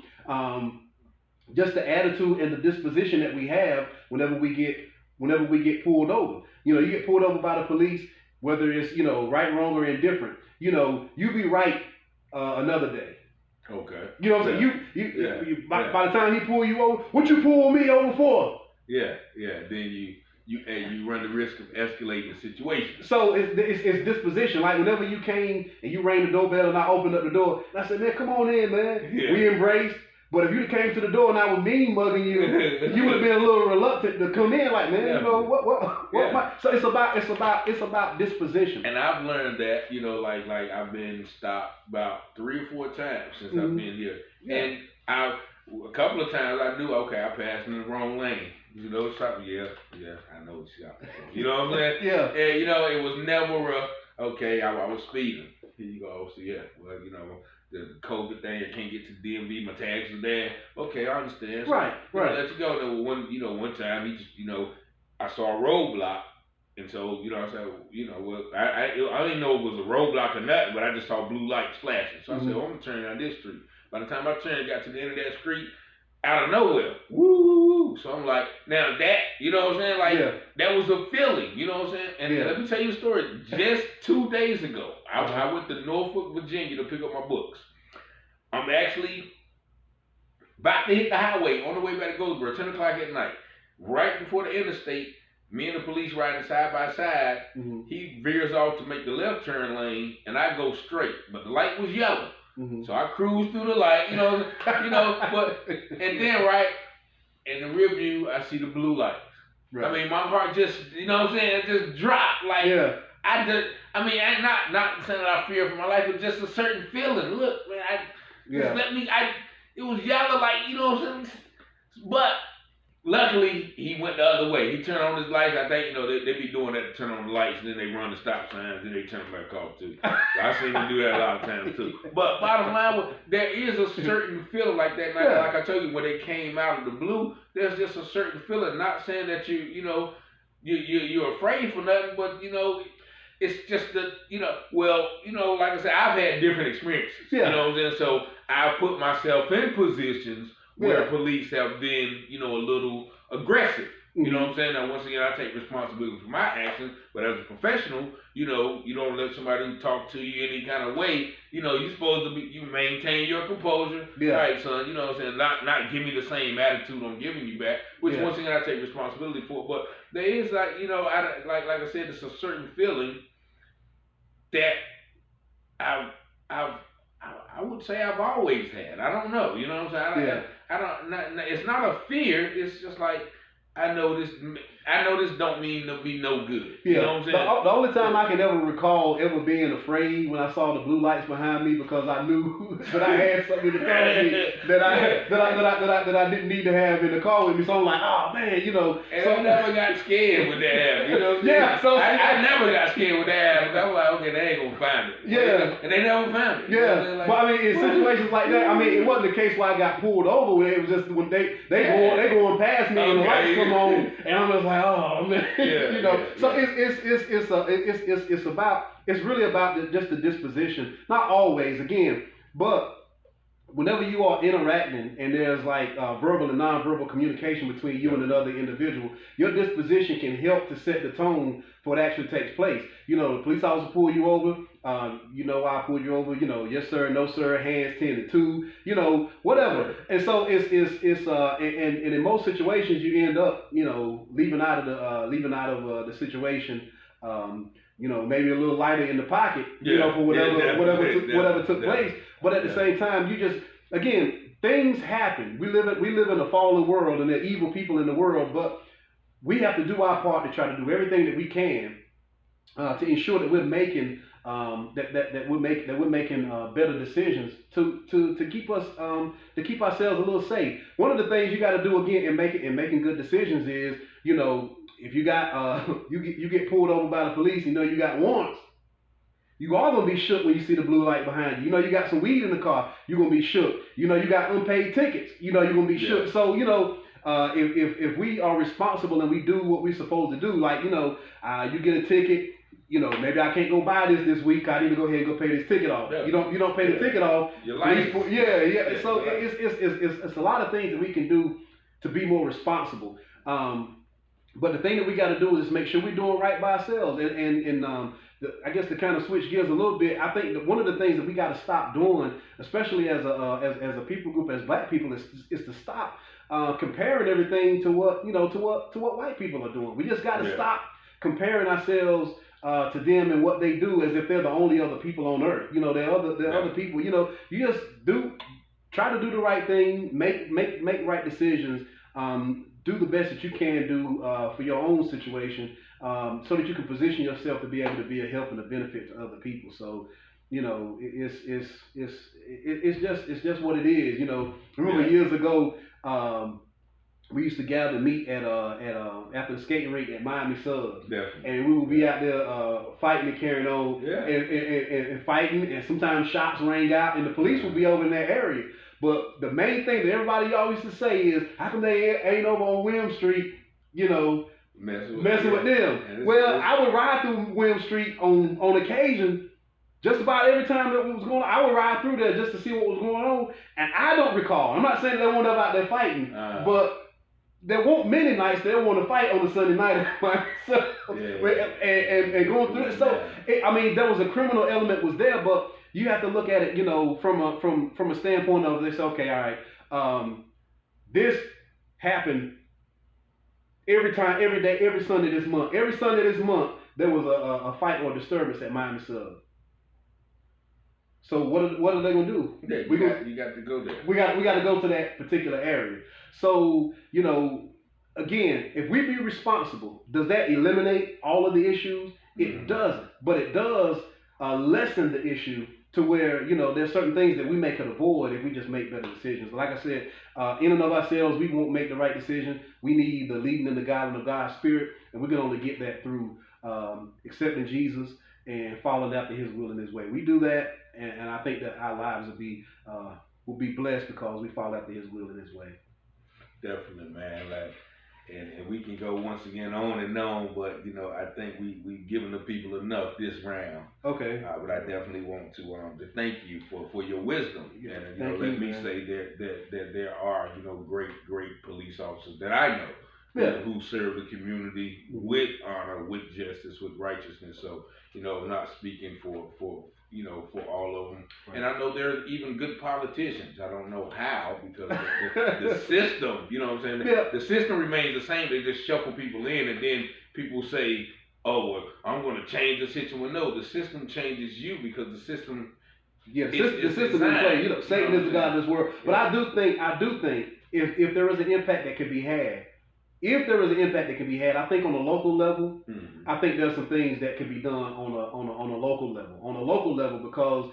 just the attitude and the disposition that we have whenever we get pulled over. You get pulled over by the police, whether it's right, wrong, or indifferent. You be right another day. Okay. You know what I'm saying? By the time he pull you over, what you pull me over for? Yeah. Then you run the risk of escalating the situation. So it's disposition. Like whenever you came and you rang the doorbell and I opened up the door, and I said, man, come on in, man. Yeah. We embraced. But if you came to the door and I was mean mugging you, you would have been a little reluctant to come in. Like, man, what? So it's about disposition. And I've learned that, like I've been stopped about 3 or 4 times since I've been here. Yeah. And a couple of times I passed in the wrong lane. Something, I know what you're for. You know what I'm saying? Yeah. And, it was never I was speeding. Here you go. So, the COVID thing, I can't get to the DMV, my tags are there. Okay, I understand. So, right. Let you go. There was one time he just, I saw a roadblock. And so, I said, I didn't know it was a roadblock or nothing, but I just saw blue lights flashing. So I said, I'm going to turn down this street. By the time I turned, got to the end of that street, out of nowhere, woo! So I'm like, now that, what I'm saying? Like, that was a feeling, you know what I'm saying? And let me tell you a story. Just 2 days ago, I went to Norfolk, Virginia to pick up my books. I'm actually about to hit the highway on the way back to Goldsboro, 10 o'clock at night. Right before the interstate, me and the police riding side by side. He veers off to make the left turn lane, and I go straight. But the light was yellow. So I cruise through the light, but and then in the rear view I see the blue lights. Right. I mean, my heart just, it just dropped. Like I'm not saying that I fear for my life, but just a certain feeling. Look, man, it was yellow, like but luckily he went the other way. He turned on his lights. I think they be doing that to turn on the lights, and then they run the stop signs, then they turn them back off too. So I seen them do that a lot of times too. But bottom line, there is a certain feeling like that. Like I told you, when they came out of the blue, there's just a certain feeling. Not saying that you're afraid for nothing, but it's just that like I said, I've had different experiences. Yeah. You know what I'm saying? So I put myself in positions where police have been, a little aggressive. You know what I'm saying? Now, once again, I take responsibility for my actions, but as a professional, you don't let somebody talk to you any kind of way. You're supposed to you maintain your composure. Yeah. Right, son, you know what I'm saying? Not give me the same attitude I'm giving you back, which once again, I take responsibility for. But there is like I said, it's a certain feeling that I would say I've always had. I don't know. You know what I'm saying? I don't. It's not a fear. It's just like I know this don't mean to be no good. Yeah. You know what I'm saying? The only time I can ever recall ever being afraid when I saw the blue lights behind me because I knew that I had something to call me that I didn't need to have in the car with me. So I'm like, oh man, you know. And so I never got scared with that. You know what I'm saying? Yeah. So I never got scared with that. I was like, okay, they ain't gonna find it. Yeah. And they never found it. Yeah. You know what I'm saying? Like, But I mean, in situations like that, I mean, it wasn't the case where I got pulled over. Where it was just when they going past me and the lights come on, and I'm just like, oh man, you know. So it's really about just the disposition. Not always, again, but whenever you are interacting and there's like verbal and nonverbal communication between you and another individual, your disposition can help to set the tone for what actually takes place. You know, the police officer pull you over, you know why I pulled you over, you know, yes sir, no sir, hands 10 to 2, you know, whatever. And so and in most situations you end up, you know, leaving out of the situation, you know, maybe a little lighter in the pocket, you know, for whatever took place. But at the same time, you just, again, things happen. We live in a fallen world, and there are evil people in the world. But we have to do our part to try to do everything that we can to ensure that we're making we're making better decisions to keep us to keep ourselves a little safe. One of the things you got to do again in making good decisions is, you know, if you got you get pulled over by the police, you know you got warrants. You are gonna be shook when you see the blue light behind you. You know you got some weed in the car, you're gonna be shook. You know you got unpaid tickets, you know you're gonna be shook. So you know if we are responsible and we do what we're supposed to do, like you know you get a ticket. You know, maybe I can't go buy this week. I need to go ahead and go pay this ticket off. Yeah. You don't pay the ticket off. Your life. Yeah. So it's a lot of things that we can do to be more responsible. But the thing that we got to do is make sure we're doing right by ourselves. And I guess to kind of switch gears a little bit, I think that one of the things that we got to stop doing, especially as a people group, as black people, is to stop comparing everything to what white people are doing. We just got to stop comparing ourselves to them and what they do as if they're the only other people on earth. You know, there are other people. You know, you just try to do the right thing, make right decisions, do the best that you can do for your own situation, so that you can position yourself to be able to be a help and a benefit to other people. So, you know, it's just what it is. You know, remember years ago. We used to gather meet at after the skating rink at Miami Subs. Definitely. And we would be out there fighting and carrying on and fighting, and sometimes shots rang out and the police would be over in that area. But the main thing that everybody always used to say is, how come they ain't over on William Street, you know, messing with them? Well, I would ride through William Street on occasion. Just about every time that was going on, I would ride through there just to see what was going on. And I don't recall. I'm not saying they weren't out there fighting, but there weren't many nights they want to fight on a Sunday night and going through it. So I mean, there was a criminal element was there, but you have to look at it, you know, from a standpoint of this. Okay, all right, this happened every time, every day, every Sunday this month. Every Sunday this month there was a fight or disturbance at Miami Sub. So what are they gonna do? Yeah, you got to go there. We got to go to that particular area. So, you know, again, if we be responsible, does that eliminate all of the issues? It doesn't, but it does lessen the issue to where, you know, there's certain things that we could avoid if we just make better decisions. Like I said, in and of ourselves, we won't make the right decision. We need the leading and the guiding of God's Spirit, and we can only get that through accepting Jesus and following after His will and His way. We do that, and I think that our lives will be blessed because we follow after His will and His way. Definitely, man. Like, and we can go once again on and on, but you know, I think we've given the people enough this round. Okay. But I definitely want to thank you for your wisdom. Yeah, and you know, let me say that there are, you know, great police officers that I know who serve the community with honor, with justice, with righteousness. So, you know, not speaking for all of them. Right. And I know there's even good politicians. I don't know how, because the system, you know what I'm saying? Yeah. The system remains the same. They just shuffle people in, and then people say, oh, well, I'm going to change the system. Well, no, the system changes you, because the system the system in play. You know, Satan is the God of this world. But I do think if there is an impact that could be had if there is an impact that can be had, I think on a local level, Mm-hmm. I think there's some things that can be done on a local level. On a local level, because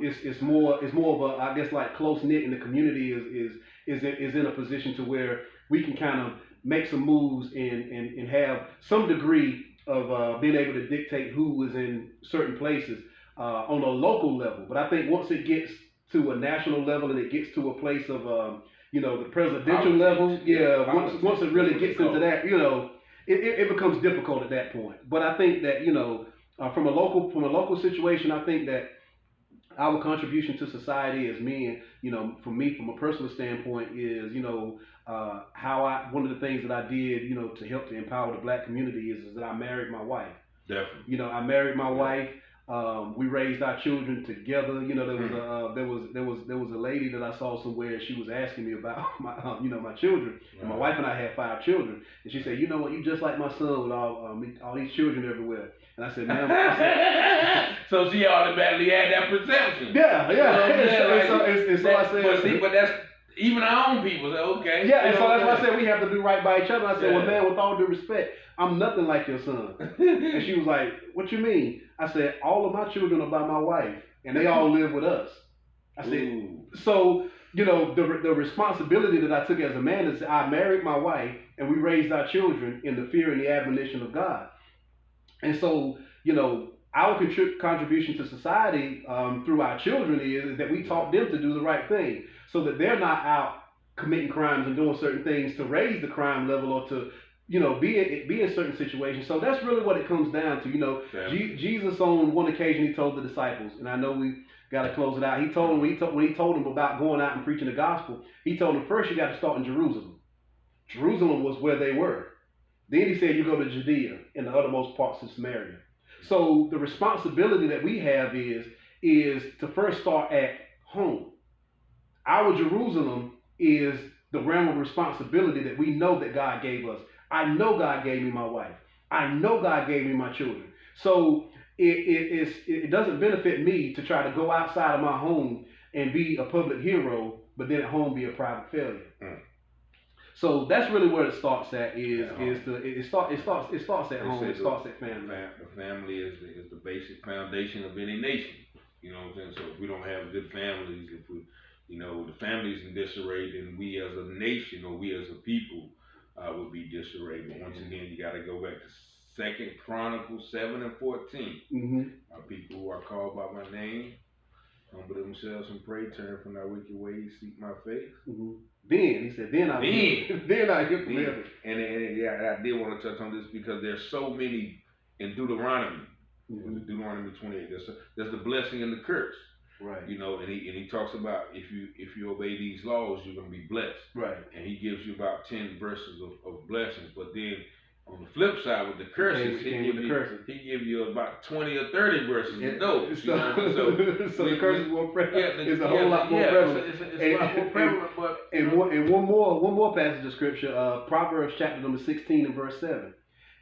it's more of a, I guess, like close knit, and the community is in a position to where we can kind of make some moves and have some degree of being able to dictate who is in certain places on a local level. But I think once it gets to a national level and it gets to a place of the presidential level, once it really gets into that, it becomes difficult at that point. But I think that from a local situation, I think that our contribution to society as men, for me, from a personal standpoint, is one of the things that I did, to help to empower the black community is that I married my wife. Definitely. I married my wife. We raised our children together. There was a lady that I saw somewhere. She was asking me about my children. And my wife and I had 5 children. And she said, "You know what? You just like my son with all these children everywhere." And I said, "Ma'am." So she automatically had that perception. Yeah. So I said, but that's even our own people say, okay. Yeah, and so that's why I said we have to do right by each other. I said, "Well, man, with all due respect, I'm nothing like your son." And she was like, "What you mean?" I said, "All of my children are by my wife, and they all live with us." I said, Ooh. "So, the responsibility that I took as a man is I married my wife, and we raised our children in the fear and the admonition of God." And so, our contribution to society through our children is that we taught them to do the right thing, so that they're not out committing crimes and doing certain things to raise the crime level or to be in certain situations. So that's really what it comes down to. Jesus, on one occasion, he told the disciples, and I know we got to close it out. He told them when he told them about going out and preaching the gospel. He told them, first you got to start in Jerusalem. Jerusalem was where they were. Then he said you go to Judea and the uttermost parts of Samaria. So the responsibility that we have is to first start at home. Our Jerusalem is the realm of responsibility that we know that God gave us. I know God gave me my wife. I know God gave me my children. So it doesn't benefit me to try to go outside of my home and be a public hero, but then at home be a private failure. Mm. So that's really where it starts at. It starts at home. It starts at family. The family is the basic foundation of any nation. You know what I'm saying? So if we don't have good families, if we, the families in disarray, then we as a nation or we as a people would be disarray. But once again, you got to go back to 2 Chronicles 7 and 14. Mm-hmm. People who are called by my name humble themselves and pray, turn from their wicked ways, seek my face. Mm-hmm. Then he said, then I get from heaven. And I did want to touch on this because there's so many in Deuteronomy. Mm-hmm. Deuteronomy 28. There's the blessing and the curse. Right. And he talks about if you obey these laws, you're gonna be blessed. Right. And he gives you about 10 verses of blessings. But then on the flip side with the curses, he give you about 20 or 30 verses of those. So the curses more prevalent. It's a whole lot more prevalent. It's a lot more prevalent. But and one more passage of scripture, Proverbs chapter number 16 and verse 7.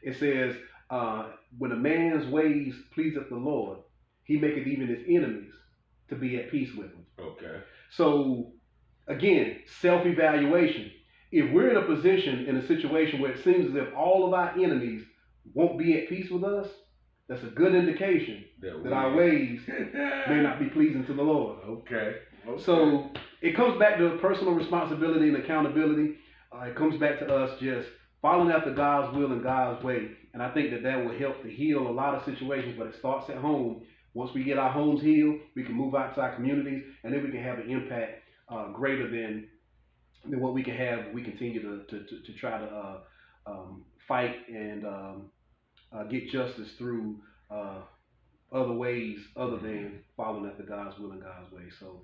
It says, when a man's ways pleaseth the Lord, he maketh even his enemies to be at peace with him. Okay. So again, self-evaluation. If we're in a position, in a situation where it seems as if all of our enemies won't be at peace with us, that's a good indication that our ways may not be pleasing to the Lord. Okay. So it comes back to personal responsibility and accountability. It comes back to us just following after God's will and God's way. And I think that will help to heal a lot of situations, but it starts at home. Once we get our homes healed, we can move out to our communities, and then we can have an impact greater than what we can have if we continue to try to fight and get justice through other ways other than following after God's will and God's way. So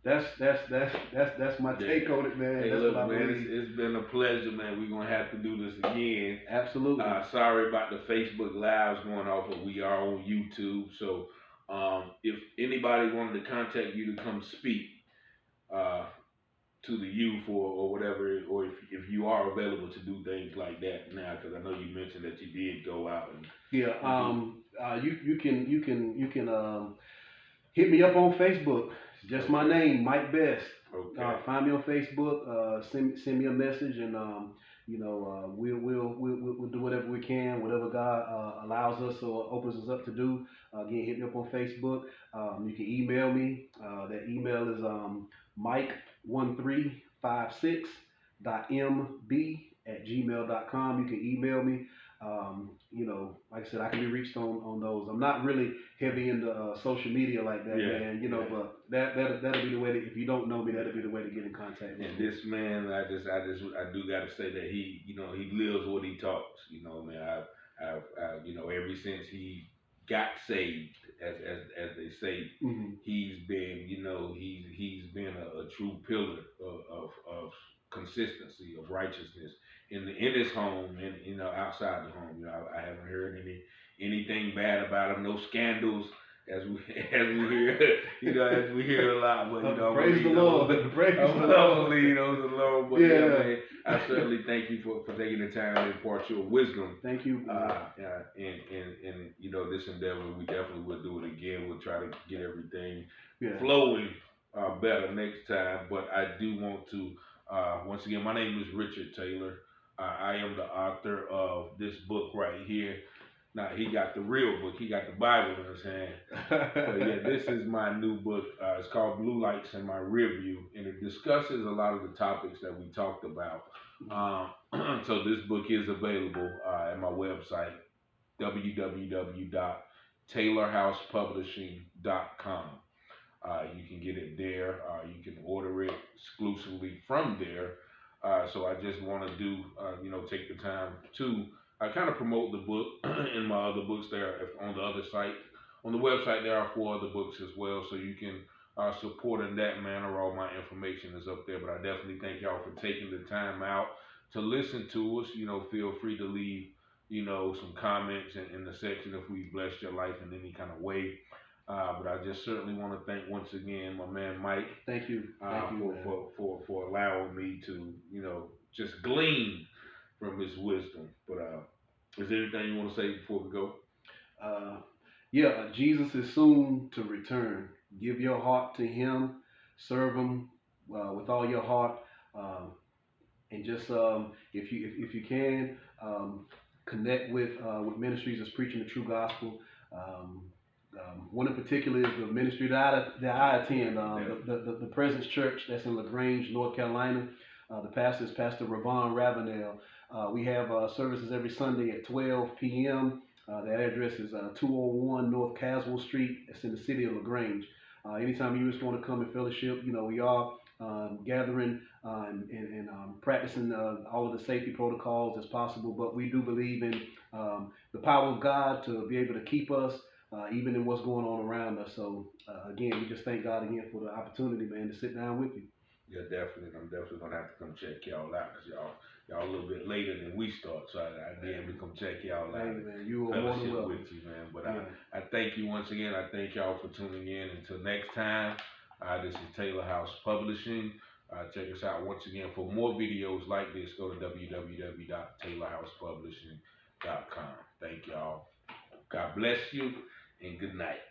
that's my take on it, man. Hey, look, man, it's been a pleasure, man. We're gonna have to do this again. Absolutely. Sorry about the Facebook Lives going off, but we are on YouTube. So if anybody wanted to contact you to come speak to the youth or whatever, or if you are available to do things like that now, because I know you mentioned that you did go out and you can hit me up on Facebook. Just my name, Mike Best. Okay. Find me on Facebook. Send me a message, and we'll do whatever we can, whatever God allows us or opens us up to do. Again, hit me up on Facebook. You can email me. That email is mike1356.mb@gmail.com. You can email me. Like I said, I can be reached on those. I'm not really heavy into social media like that, man. But that'll be the way. If you don't know me, that'll be the way to get in contact with me. And this man, I do got to say that he lives what he talks. Man, I've ever since he got saved, as they say, Mm-hmm. he's been, he's been a true pillar of consistency, of righteousness in his home and outside the home. I haven't heard anything bad about him. No scandals, as we hear, as we hear a lot. But praise the Lord. Praise the Lord. I'm gonna leave those alone. But yeah, man, I certainly thank you for taking the time to impart your wisdom. Thank you. And this endeavor, we definitely will do it again. We'll try to get everything flowing better next time. But I do want to once again, my name is Richard Taylor. I am the author of this book right here. Now, he got the real book. He got the Bible in his hand. But yeah, this is my new book. It's called Blue Lights in My Rearview, and it discusses a lot of the topics that we talked about. So this book is available at my website, www.taylorhousepublishing.com. You can get it there. You can order it exclusively from there. So I just want to do, take the time to kind of promote the book and my other books there on the other site. On the website, there are 4 other books as well, so you can support in that manner. All my information is up there, but I definitely thank y'all for taking the time out to listen to us. Feel free to leave, some comments in the section if we blessed your life in any kind of way. But I just certainly want to thank once again my man Mike. Thank you. For allowing me to, just glean from his wisdom. But is there anything you want to say before we go? Jesus is soon to return. Give your heart to Him, serve Him with all your heart, and just if you can connect with ministries that's preaching the true gospel. One in particular is the ministry that I attend, the Presence Church that's in LaGrange, North Carolina. The pastor is Pastor Ravon Ravenel. We have services every Sunday at 12 p.m. That address is 201 North Caswell Street. It's in the city of LaGrange. Anytime you just want to come and fellowship, we are gathering and practicing all of the safety protocols as possible. But we do believe in the power of God to be able to keep us even in what's going on around us. So again, we just thank God again for the opportunity, man, to sit down with you. Yeah, definitely. I'm definitely gonna have to come check y'all out because y'all a little bit later than we start, so I'd be able to come check y'all out. Hey, man, you are more than welcome. With you, man. But I thank you once again. I thank y'all for tuning in. Until next time, this is Taylor House Publishing. Check us out once again for more videos like this. Go to www.taylorhousepublishing.com. Thank y'all. God bless you and good night.